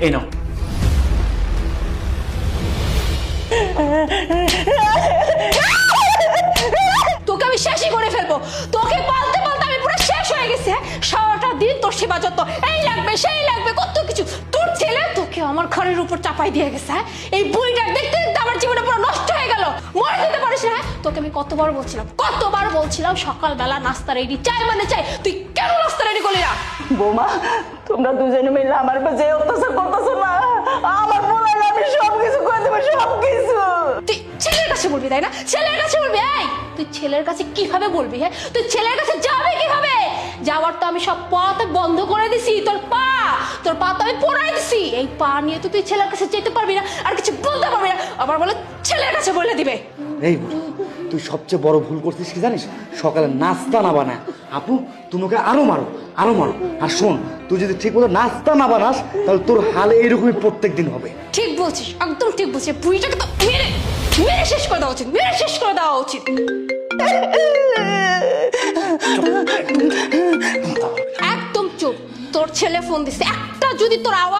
এই নাও। তোকে আমি শেষই করে ফেলবো। তোকে পালতে পালতে আমি পুরো শেষ হয়ে গেছি। সারাটা দিন তোর সেবা যত্ন, এই লাগবে সেই লাগবে কত কিছু। তোর ছেলে তোকে আমার ঘরের উপর চাপাই দিয়ে গেছে। এই বুড়িটা দেখতে দেখতে আমার জীবনে পুরো নষ্ট হয়ে গেল। মরে যেতে পারিস না। তোকে আমি কতবার বলছিলাম সকালবেলা নাস্তা রেডি, চাই মানে চাই। তুই কেন নাস্তা রেডি করলি না? বৌমা, তোমরা দুজনে মিলে আমার কাছে অত্যাচার করতেছো না। আমার বলাইলে আমি সবকিছু করে দেবো, সবকিছু। তুই ছেলের কাছে বলবি তাই না? ছেলের কাছে বলবি? এই তুই ছেলের কাছে কিভাবে বলবি? হ্যাঁ, তুই ছেলের কাছে যাবে কিভাবে? যাওয়ার তো আমি সব পথ বন্ধ করে দিছি। তোর পা তো আমি পড়াই দিছি। এই পা নিয়ে তো তুই ছেলের কাছে যেতে পারবি না, আর কিছু বলতে পারবি না। আবার বলে ছেলের কাছে বলে দিবে। এই তুই সবচেয়ে বড় ভুল করছিস কি জানিস? সকালে নাস্তা না বানা আপু, তুমি ওকে আরো মারো। আর শোন, তুই যদি ঠিক মতো নাস্তা না বানাস তাহলে তোর হালে এইরকমই প্রত্যেক দিন হবে। ঠিক বলছিস, একদম ঠিক বলছিস। বুড়িটাকে তো মেরে মেরে শেষ করে দেওয়া উচিত, মেরে শেষ করে দেওয়া উচিত। একদম চুপ। তোর ছেলে ফোন দিছে, একটা যদি তোর আওয়াজ